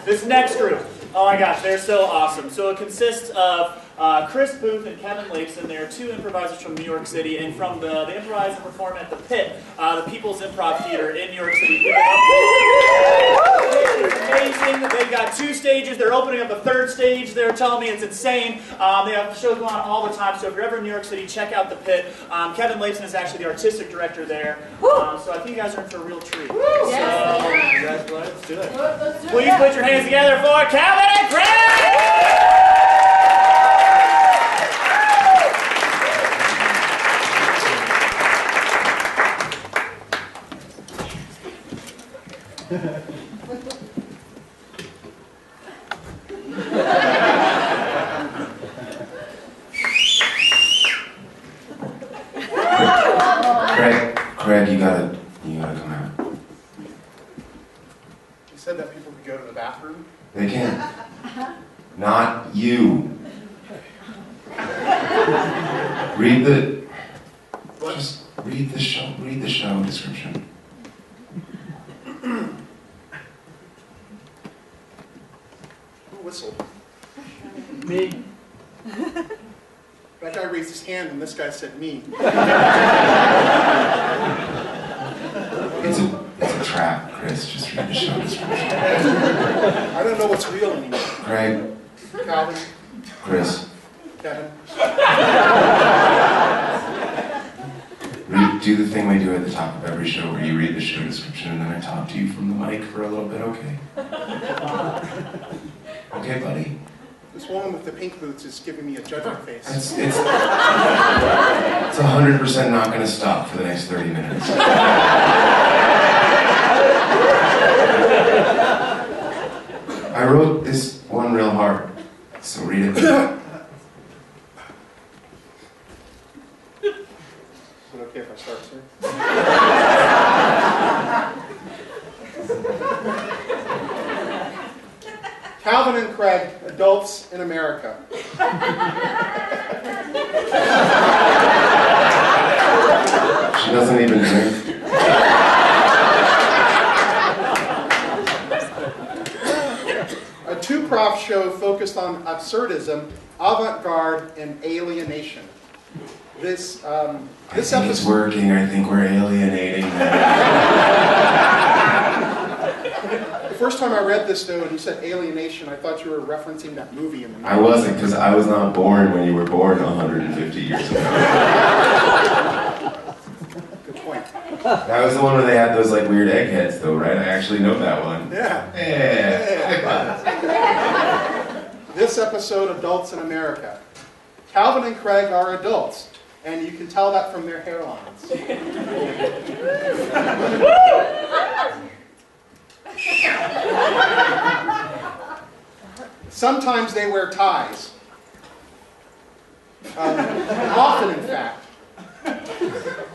This next group, oh my gosh, they're so awesome. So it consists of Chris Booth and Kevin Laibson. They're two improvisers from New York City, and from they improvise and perform at the Pit, the People's Improv Theater in New York City. It's amazing. They've got 2 stages. They're opening up a 3rd stage. They're telling me it's insane. They have shows going on all the time, so if you're ever in New York City, check out the Pit. Kevin Laibson is actually the artistic director there, so I think you guys are in for a real treat. So, you guys go ahead, let's do it. Please put your hands together for Calvin and Craig! Craig, you gotta come out. You said that people could go to the bathroom? They can. Not you. Just read the show description. Who whistled? Me. That guy raised his hand and this guy said me. It's a trap, Chris. Just read the show description. I don't know what's real anymore. Craig. Calvin. Chris. Kevin. Do the thing we do at the top of every show where you read the show description and then I talk to you from the mic for a little bit, okay? Okay, buddy? This woman with the pink boots is giving me a judgment face. It's 100% not going to stop for the next 30 minutes. I wrote this one real hard, so read it. Is it okay if I start, sir? Calvin and Craig, adults in America. She doesn't even drink. A two-prof show focused on absurdism, avant-garde, and alienation. This episode... It's working. I think we're alienating them. The first time I read this, though, and you said alienation, I thought you were referencing that movie in the 90s. I wasn't, because I was not born when you were born 150 years ago. Good point. That was the one where they had those like weird eggheads, though, right? I actually know that one. Yeah. Yeah. This episode, Adults in America. Calvin and Craig are adults, and you can tell that from their hairlines. Sometimes they wear ties. Often, in fact.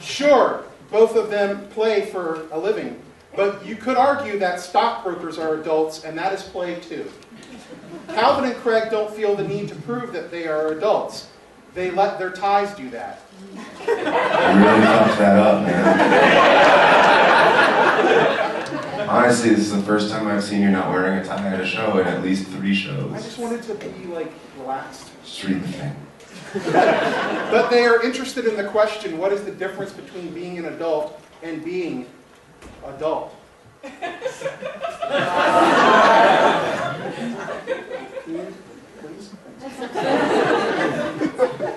Sure, both of them play for a living, but you could argue that stockbrokers are adults, and that is play too. Calvin and Craig don't feel the need to prove that they are adults. They let their ties do that. You really fucked that up, man. Honestly, this is the first time I've seen you not wearing a tie at a show in at least 3 shows. I just wanted to be, like, relaxed. Just read the thing. But they are interested in the question, what is the difference between being an adult and being adult? Please?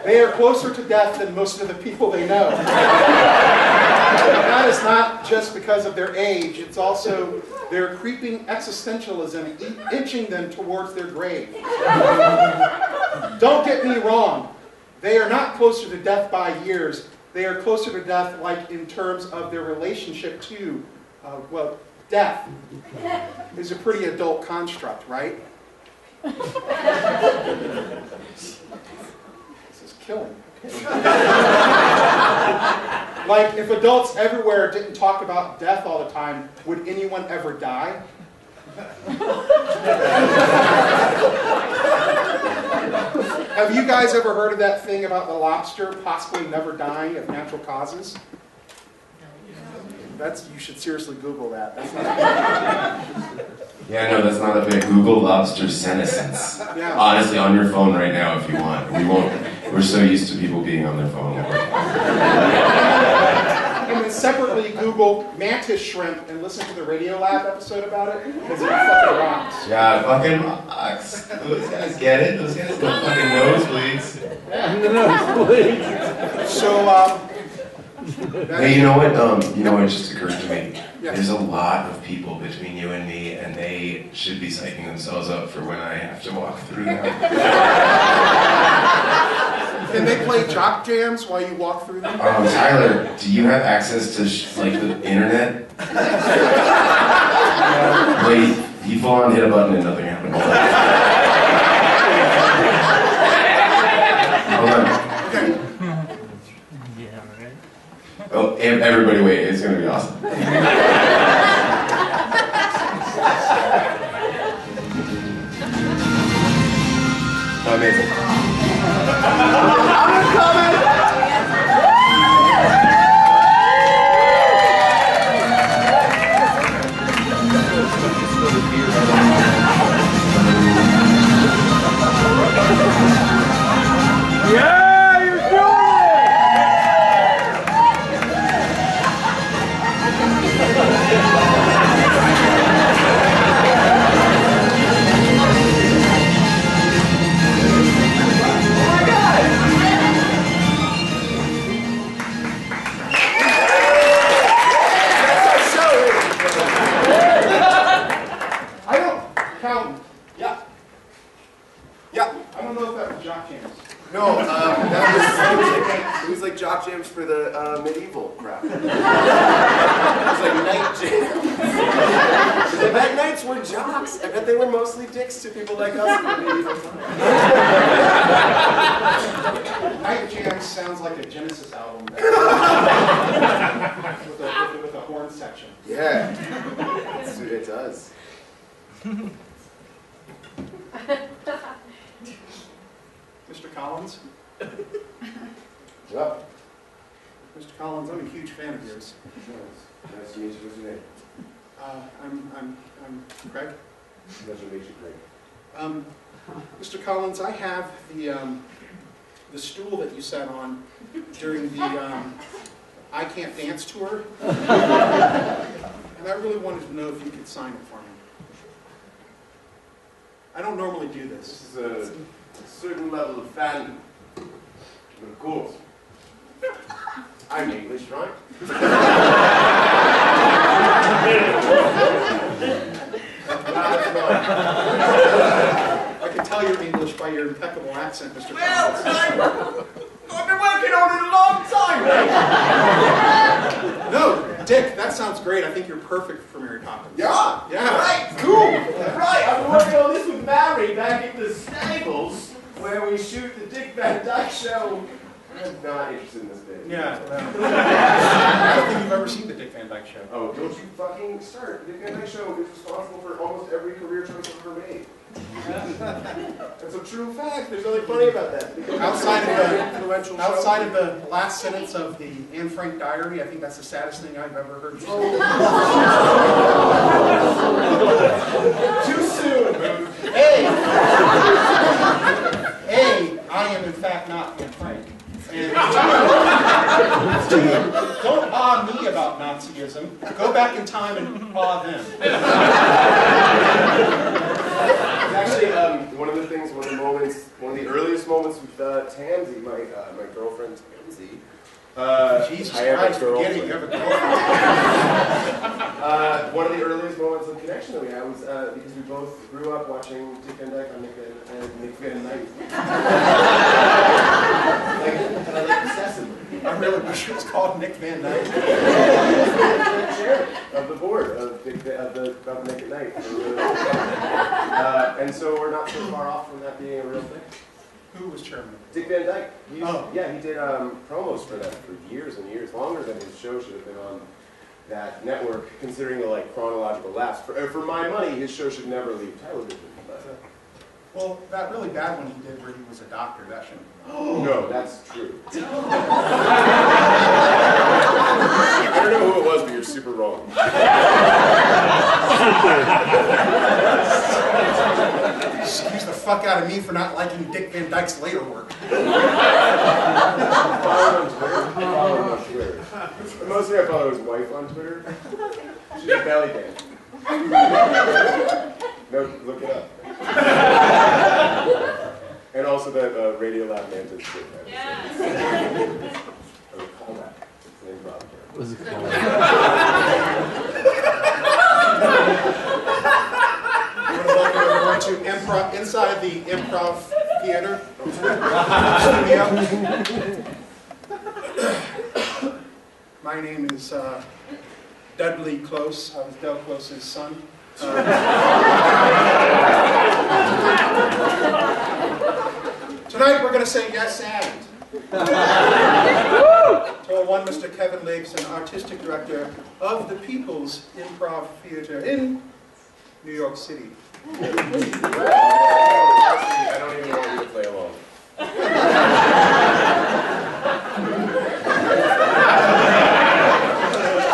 They are closer to death than most of the people they know. That is not just because of their age, it's also their creeping existentialism inching them towards their grave. Don't get me wrong, they are not closer to death by years, they are closer to death like in terms of their relationship to, well, death is a pretty adult construct, right? This is killing. Like, if adults everywhere didn't talk about death all the time, would anyone ever die? Have you guys ever heard of that thing about the lobster possibly never dying of natural causes? You should seriously Google that. That's not Yeah, no, that's not a bit. Google lobster senescence. Yeah. Honestly, on your phone right now if you want. We won't. We're so used to people being on their phone. And then separately Google mantis shrimp and listen to the Radiolab episode about it, because it fucking rocks. Yeah, fucking rocks. Those guys get it. Those guys don't fucking nosebleeds. So, Hey, you know what? It just occurred to me. Yeah. There's a lot of people between you and me, and they should be psyching themselves up for when I have to walk through them. Can they play jock jams while you walk through them? Tyler, do you have access to the internet? Wait, he full on hit a button and nothing happened. Hold on. Okay. Oh, everybody wait, it's gonna be awesome. Amazing. I'm coming! Yeah, you're doing I don't count. Yeah. I don't know if that was jock jams. No, it was like jock jams for the medieval crowd. It was like night jams. I bet knights were jocks. I bet they were mostly dicks to people like us in the medieval time. Night Jams sounds like a Genesis album. with a horn section. Yeah, it does. Mr. Collins? Well, Mr. Collins, I'm a huge fan of yours. nice to meet you. What's your name? I'm Craig. Nice to meet you, Craig. Mr. Collins, I have the stool that you sat on during the I Can't Dance tour. And I really wanted to know if you could sign it for me. I don't normally do this. This is a certain level of fandom. But of course, I'm English, right? I can tell you're English by your impeccable accent, Mr. Collins. I've been working on it a long time, mate. No, Dick, that sounds great. I think you're perfect for Mary Poppins. Yeah? Yeah. Right, cool. Right, I've been working on this with Mary back at the stables where we shoot the Dick Van Dyke show. I'm not interested in this bit. Yeah. I don't think you've ever seen the Dick Van Dyke Show. Oh, don't you fucking start. The Dick Van Dyke show is responsible for almost every career choice I've ever made. That's a true fact. There's nothing funny about that. Outside of the last sentence of the Anne Frank diary, I think that's the saddest thing I've ever heard. Too soon. I am in fact not Anne Frank. And don't awe me about Nazism. Go back in time and awe them. Actually, one of the earliest moments with Tansy, my girlfriend Tansy. Jesus I have a Christ, forget it, you girlfriend. have a girlfriend. One of the earliest moments of connection that we had was because we both grew up watching Dick Van Dyke on Nick Van Dyke. like obsessively. I really wish it was called Nick Van Dyke. Chairman of the board of Nick at Night. And so we're not so far off from that being a real thing. Who was chairman? Dick Van Dyke. Yeah, he did promos for them for years and years, longer than his show should have been on that network, considering the chronological lapse. For my money, his show should never leave television. Well, that really bad one he did where he was a doctor, that shouldn't. No, that's true. I don't know who it was, but you're super fuck out of me for not liking Dick Van Dyke's later work. Follow him on Twitter. Mostly I follow his wife on Twitter. She's a belly dancer. No, look it up. And also that Radio Lab Mantis shit. Yes. Or call that. It's an improv term. What was it called? I want to welcome everyone to Improv, inside the Improv Theater studio. My name is Dudley Close. I was Del Close's son. Tonight we're going to say yes and. To one Mr. Kevin Laibson, Artistic Director of the People's Improv Theater in New York City. I don't even want you to play along.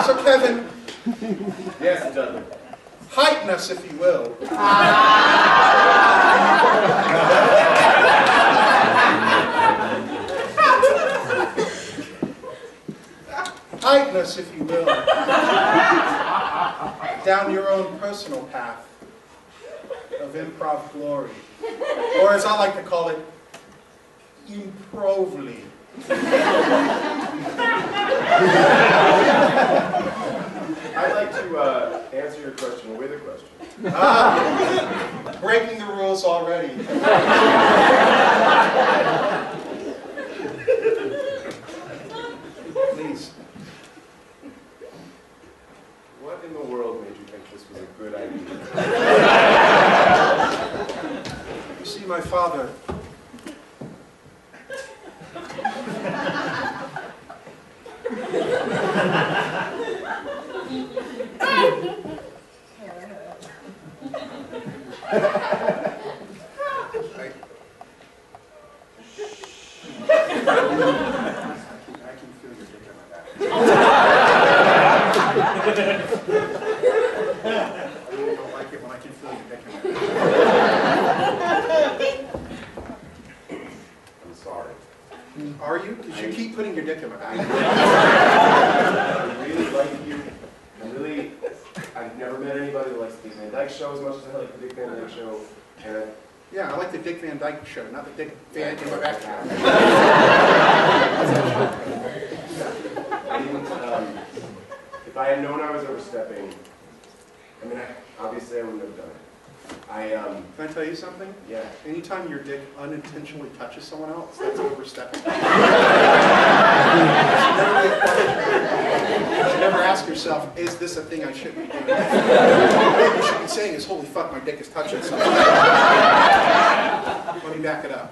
So Kevin, Yes, Dudley. heighten us if you will. Heighten us if you will. Down your own personal path of improv glory. Or as I like to call it, improvly. I'd like to answer your question with a question. Breaking the rules already. Please. What in the world made you think this was a good idea? You see, my father, I can feel your dick on my back. I really don't like it when I can feel your dick on my back. I'm sorry. Are you? Because you keep putting your dick in my back. I really like you. I've never met anybody that likes the Dick Van Dyke Show as much as I like the Dick Van Dyke Show. And Yeah, I like the Dick Van Dyke Show, not the Dick Van in my back. If I had known I was overstepping, I mean, obviously I wouldn't have done it. Can I tell you something? Yeah. Anytime your dick unintentionally touches someone else, that's overstepping. You should never ask yourself, is this a thing I shouldn't be doing? What you should be saying is, holy fuck, my dick is touching someone. Let me back it up.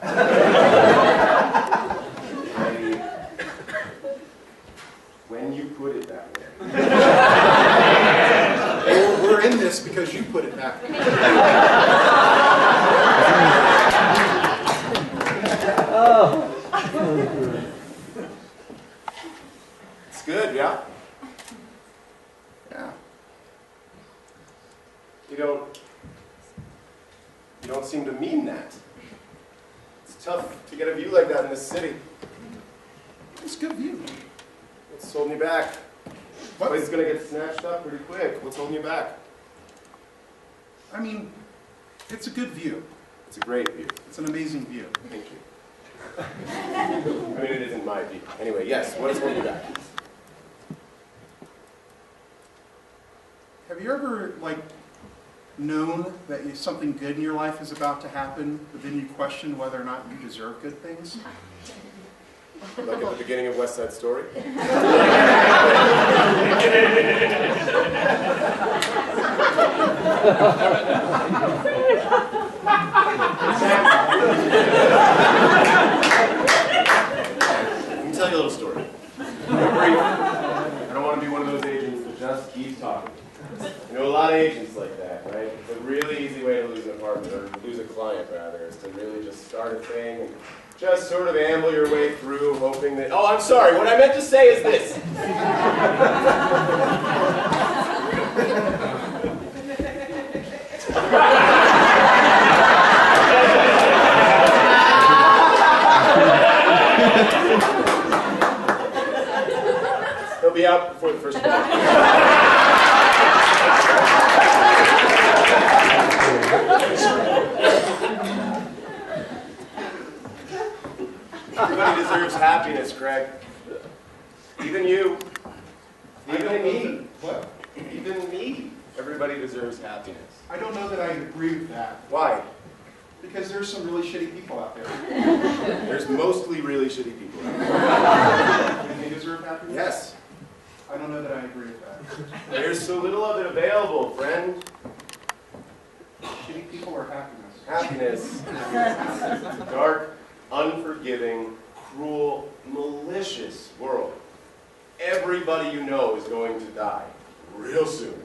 When you put it that way. We're in this because you put it that way. It's good, yeah? Yeah. You don't seem to mean that. It's tough to get a view like that in this city. It's a good view. What's holding you back? What? Place is gonna get snatched up pretty quick. What's holding you back? I mean, it's a good view. It's a great view. It's an amazing view. Thank you. I mean, it isn't my view. Anyway, yes, what is holding you back? Have you ever, known that something good in your life is about to happen, but then you question whether or not you deserve good things? Like at the beginning of West Side Story? Let me tell you a little story. I don't want to be one of those agents that just keeps talking. You know, a lot of agents like that, right? It's a really easy way to lose an apartment, or lose a client, rather, is to really just start a thing and just sort of amble your way through, hoping that... Oh, I'm sorry, what I meant to say is this. be out before the first one. Everybody deserves happiness, Craig. Even you. Even me. What? Even me. Everybody deserves happiness. I don't know that I agree with that. Why? Because there's some really shitty people out there. There's mostly really shitty people out there. And they deserve happiness? Yes. I don't know that I agree with that. There's so little of it available, friend. Shitty people or happiness? Happiness. It's a dark, unforgiving, cruel, malicious world. Everybody you know is going to die real soon.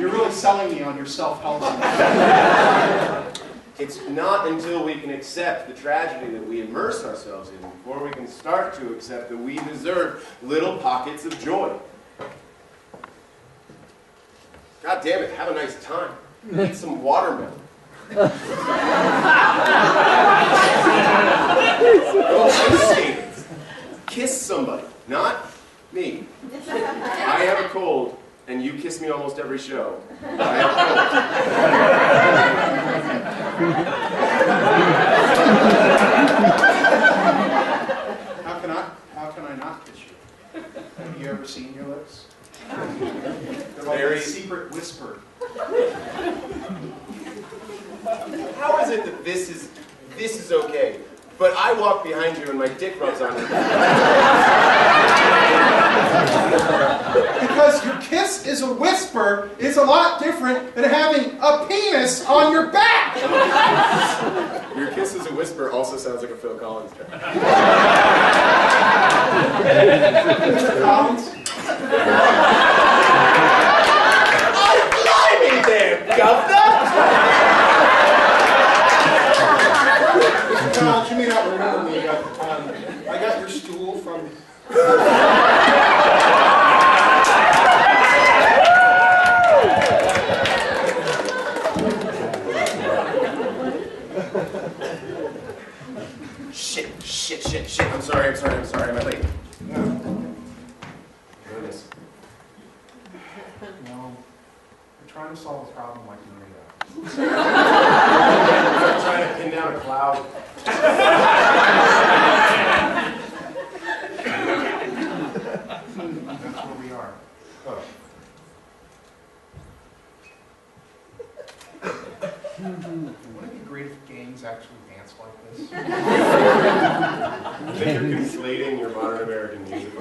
You're really selling me on your self-help. It's not until we can accept the tragedy that we immerse ourselves in before we can start to accept that we deserve little pockets of joy. God damn it, have a nice time. Eat some watermelon. Go ice skating. Kiss somebody, not me. I have a cold, and you kiss me almost every show. I have a cold. How can I not kiss you? Have you ever seen your lips? They're like Very a secret whisper. How is it that this is okay, but I walk behind you and my dick rubs on your back? Because your kiss is a whisper is a lot different than having a penis on your back. Your kiss is a whisper also sounds like a Phil Collins joke. Mr. Collins? Oh, blimey there, governor! Mr. Collins, you may not remember me, but I got your stool from... Shit. I'm sorry. Am I late? No. Goodness. No. I'm trying to solve a problem like Maria. I'm trying to pin down a cloud. That's where we are. Oh. Wouldn't it be great if gangs actually danced like this? I think you're conflating your modern American music.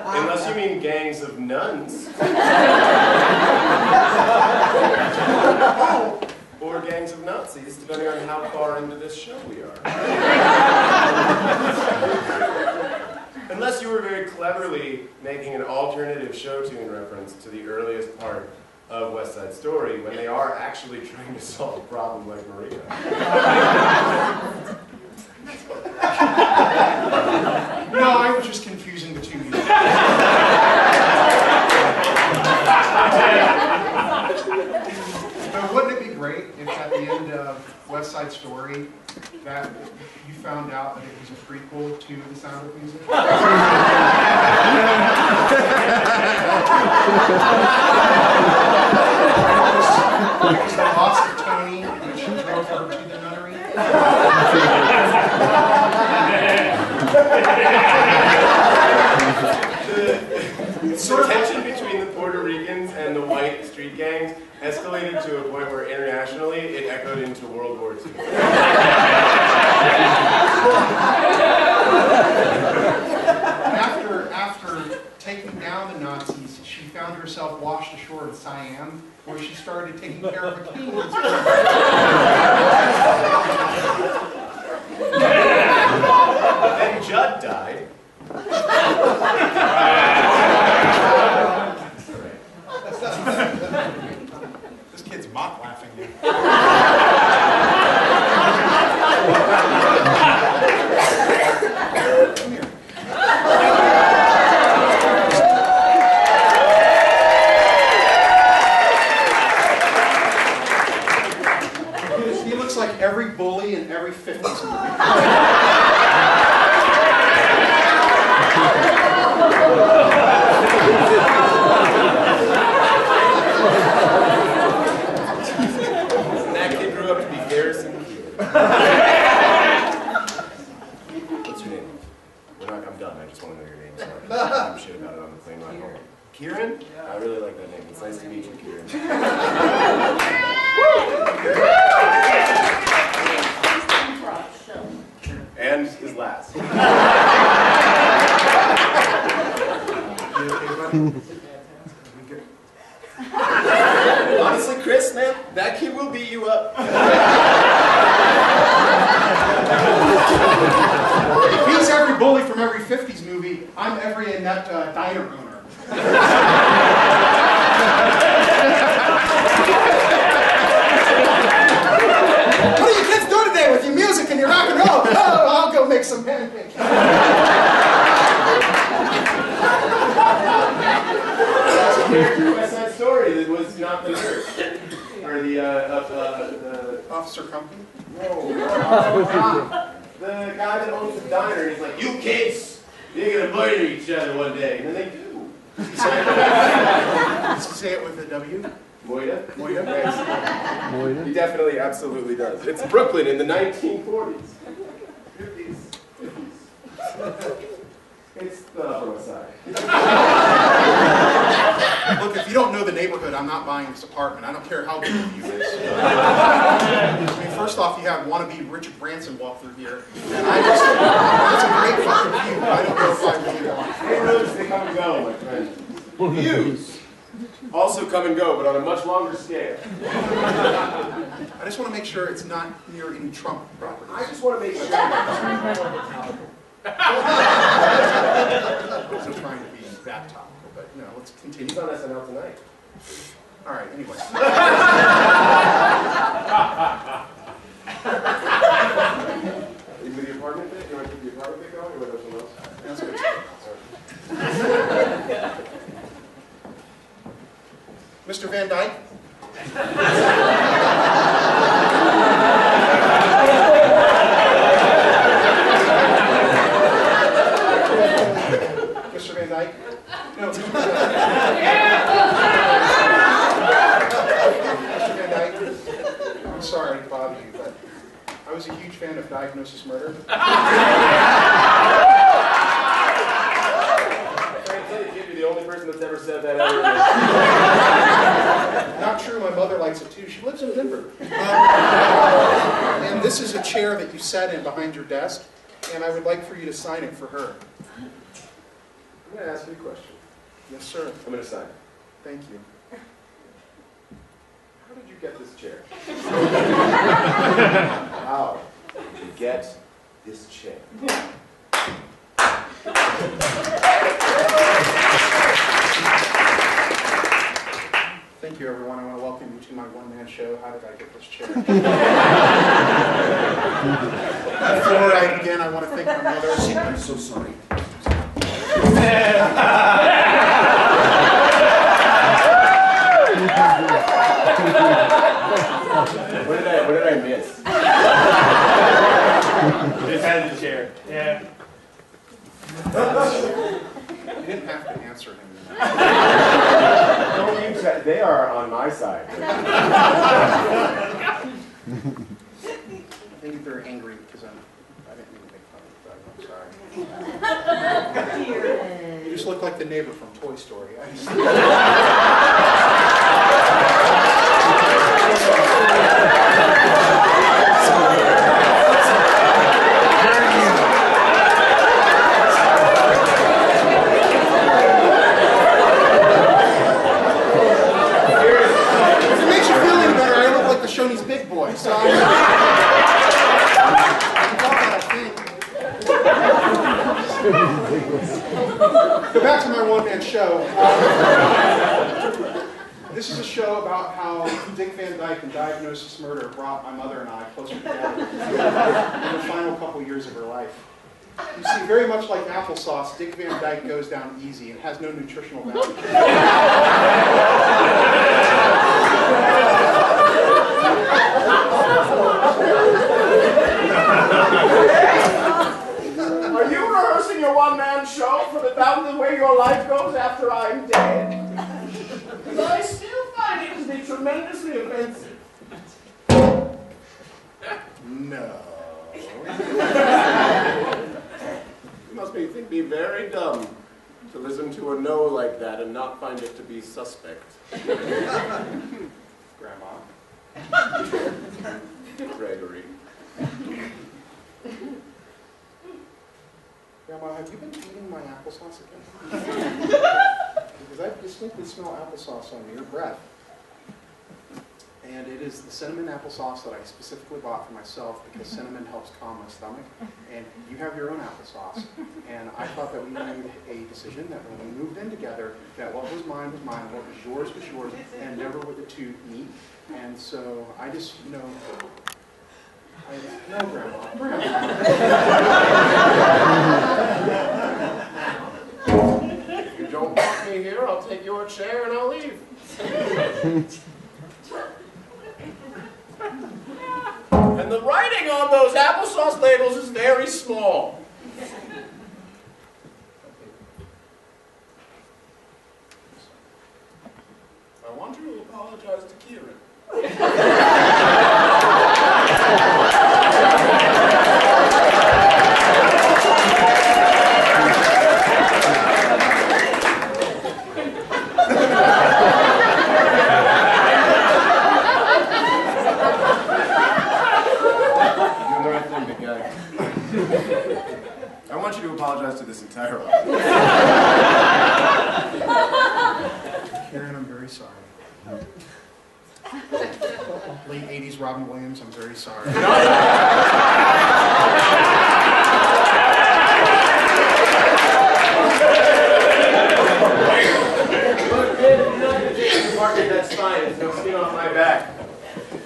Unless you mean gangs of nuns. Or gangs of Nazis, depending on how far into this show we are. Unless you were very cleverly making an alternative show tune reference to the earliest part of West Side Story, when they are actually trying to solve a problem like Maria. No, I was just confusing the two music. But wouldn't it be great if at the end of West Side Story that you found out that it was a prequel to The Sound of Music? It was the loss of Tony, which drove her to the nunnery. The tension between the Puerto Ricans and the white street gangs escalated to a point where internationally it echoed into World War II. After taking down the Nazis, she found herself washed ashore in Siam, where she started taking care of a king. Then Judd died. This kid's mock laughing at Come here. bully in every 50s movie. And that kid grew up to be Garrison Keeler. What's your name? I'm done. I just want to know your name. Sorry. I'm shit about it on the plane ride home. Kieran? Yeah. I really like that name. It's nice to meet you, Kieran. And his last. Honestly, Chris, man, that kid will beat you up. If he's every bully from every 50s movie, I'm every inept diner owner. What are you kids doing today with your music and your rock and roll? Oh, I'll go make some pancakes. West Side Story that was not the nurse. Or the Officer Company? No. The guy that owns the diner, and he's like, you kids, you're gonna murder each other one day. And then they do. Does he say it with a W? Moida? Moida? He definitely, absolutely does. It's Brooklyn in the 1940s. 50s. It's the Upper West Side. Look, if you don't know the neighborhood, I'm not buying this apartment. I don't care how big the view is. I mean, first off, you have wannabe Richard Branson walk through here. And that's a great fucking view, but I don't know if I really want it. Neighborhoods, they come and go, my friend. Views also come and go, but on a much longer scale. I just want to make sure it's not near any Trump properties. I just want to make sure. I wasn't trying to be that topical, but you know, let's continue. He's on SNL tonight. All right, anyway. You with the apartment bit? You want to keep the apartment bit going, or what else? That's good. Mr. Van Dyke? Mr. Van Dyke? No. Mr. Van Dyke, I'm sorry to bother you, but I was a huge fan of Diagnosis Murder. You're the only person that's ever said that ever. Not true, my mother likes it too. She lives in Denver. And this is a chair that you sat in behind your desk, and I would like for you to sign it for her. I'm going to ask you a question. Yes, sir. I'm going to sign it. Thank you. How did you get this chair? How did you get this chair? Thank you, everyone. I want to welcome you to my one-man show, How Did I Get This Chair? Before I begin, I want to thank my mother. I'm so sorry. What did I miss? Just had the chair. Yeah. You didn't have to answer him. Don't you say, they are on my side. I think you're very angry because I didn't mean to make fun of you. I'm sorry. You just look like the neighbor from Toy Story. Big boy, so I'm Go back to my one-man show. This is a show about how Dick Van Dyke and Diagnosis Murder brought my mother and I closer together in the final couple years of her life. You see, very much like applesauce, Dick Van Dyke goes down easy and has no nutritional value. about the way your life goes after I'm dead? Because I still find it to be tremendously offensive. No. You must be very dumb to listen to a no like that and not find it to be suspect. Grandma. Gregory. Grandma, have you been eating my applesauce again? Because I distinctly smell applesauce on your breath. And it is the cinnamon applesauce that I specifically bought for myself because cinnamon helps calm my stomach. And you have your own applesauce. And I thought that we made a decision that when we moved in together, that what was mine, what was yours, and never would the two meet. And so I just, no, Grandma. If you don't want me here, I'll take your chair and I'll leave. And the writing on those applesauce labels is very small. I want you to apologize to Kieran. I want you to apologize to this entire audience. Karen, I'm very sorry. Late 80s Robin Williams, I'm very sorry. Look, kid, if you're not going to take the apartment, that's fine. It's no skin off my back.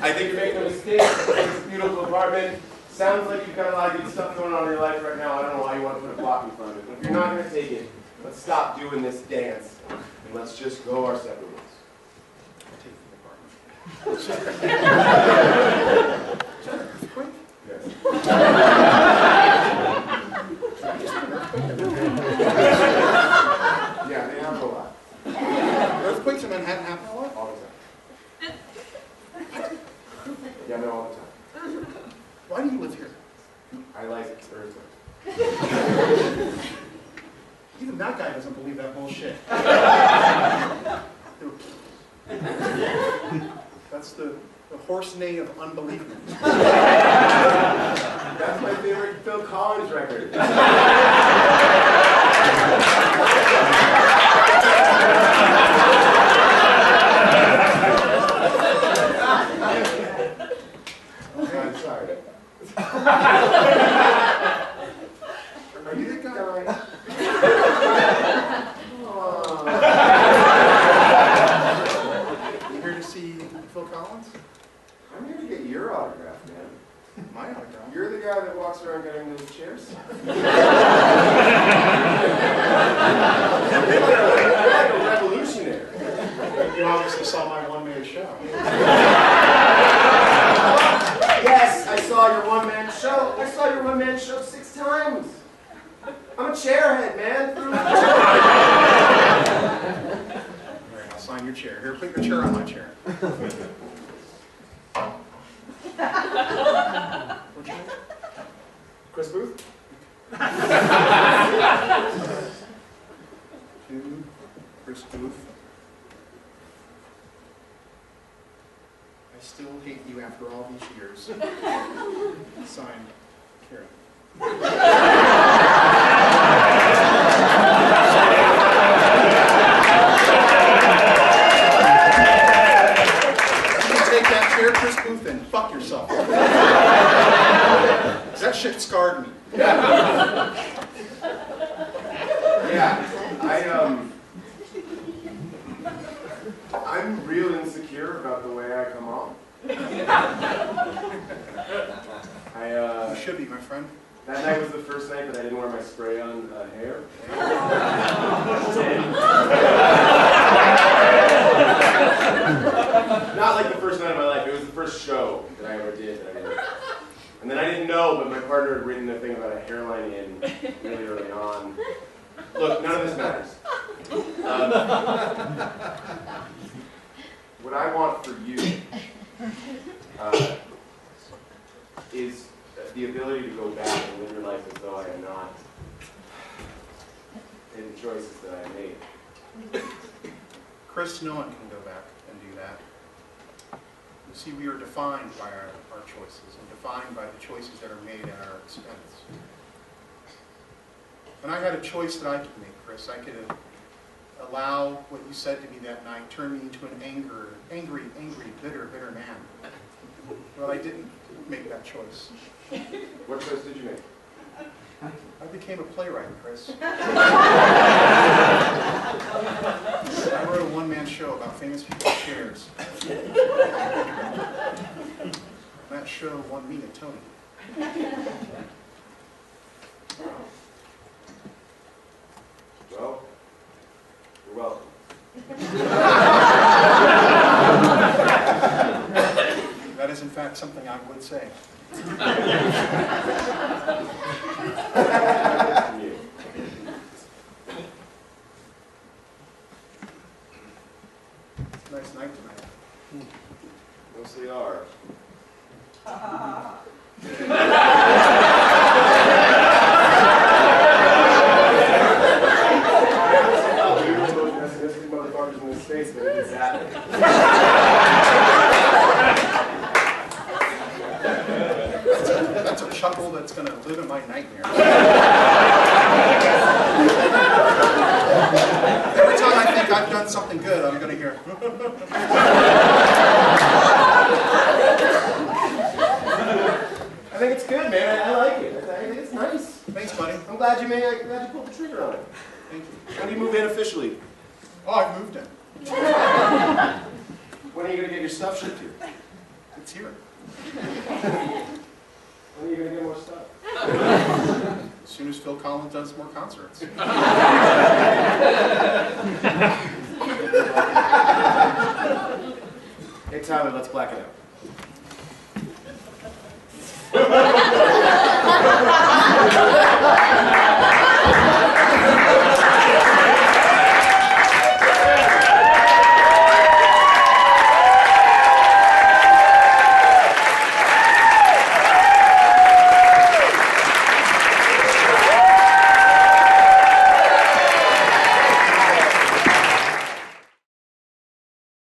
I think you're making a mistake. It's a beautiful apartment. Sounds like you've got a lot of good stuff going on in your life right now. I don't know why you want to put a block in front of it. But if you're not going to take it, let's stop doing this dance. And let's just go our separate ways. I'll take the apartment. Earthquake? Yes. Yeah, they happen a lot. Earthquakes in Manhattan happen a lot? All the time. Yeah, no, all the time. Why do you live here? I like earthquakes. Even that guy doesn't believe that bullshit. That's the horse neigh of unbelievement. That's my favorite Phil Collins record. I'm sorry. Are you the guy? You here to see Phil Collins? I'm here to get your autograph, man. My autograph? You're the guy that walks around getting those chairs. You're like a revolutionary. You obviously saw my one-man show. Yes, I saw your one-man show. I saw your one-man show 6 times. I'm a chairhead, man. All right, I'll sign your chair. Here, put your chair on my chair. What's your name? Chris Booth? To Chris Booth. I still hate you after all these years. Signed, Karen. You can take that chair, Chris Booth, and fuck yourself. That shit scarred me. Yeah, I'm real insecure about the way I come off. You should be, my friend. That night was the first night that I didn't wear my spray-on hair. Not like the first night of my life. It was the first show that I ever did. And then I didn't know, but my partner had written a thing about a hairline in really early on. Look, none of this matters. What I want for you is the ability to go back and live your life as though I am not in the choices that I made. Chris, no one can go back and do that. You see, we are defined by our choices and defined by the choices that are made at our expense. And I had a choice that I could make, Chris. I could allow what you said to me that night turn me into an angry, bitter man. But I didn't make that choice. What choice did you make? I became a playwright, Chris. I wrote a one-man show about famous people's chairs. That show won me a Tony. Well, you're welcome. That is, in fact, something I would say. Nice night tonight. Mostly are. We were the most pessimistic motherfuckers in the States, but it is happening. That's a chuckle that's going to live in my nightmares. Every time I think I've done something good, I'm going to hear. I think it's good, man. I like it. I think it's nice. Thanks, buddy. I'm glad you pulled the trigger on it. Thank you. When do you move in officially? Oh, I've moved in. When are you going to get your stuff shipped here? It's here. When are you going to get more stuff? As soon as Phil Collins does more concerts. Hey, Tyler, let's black it out.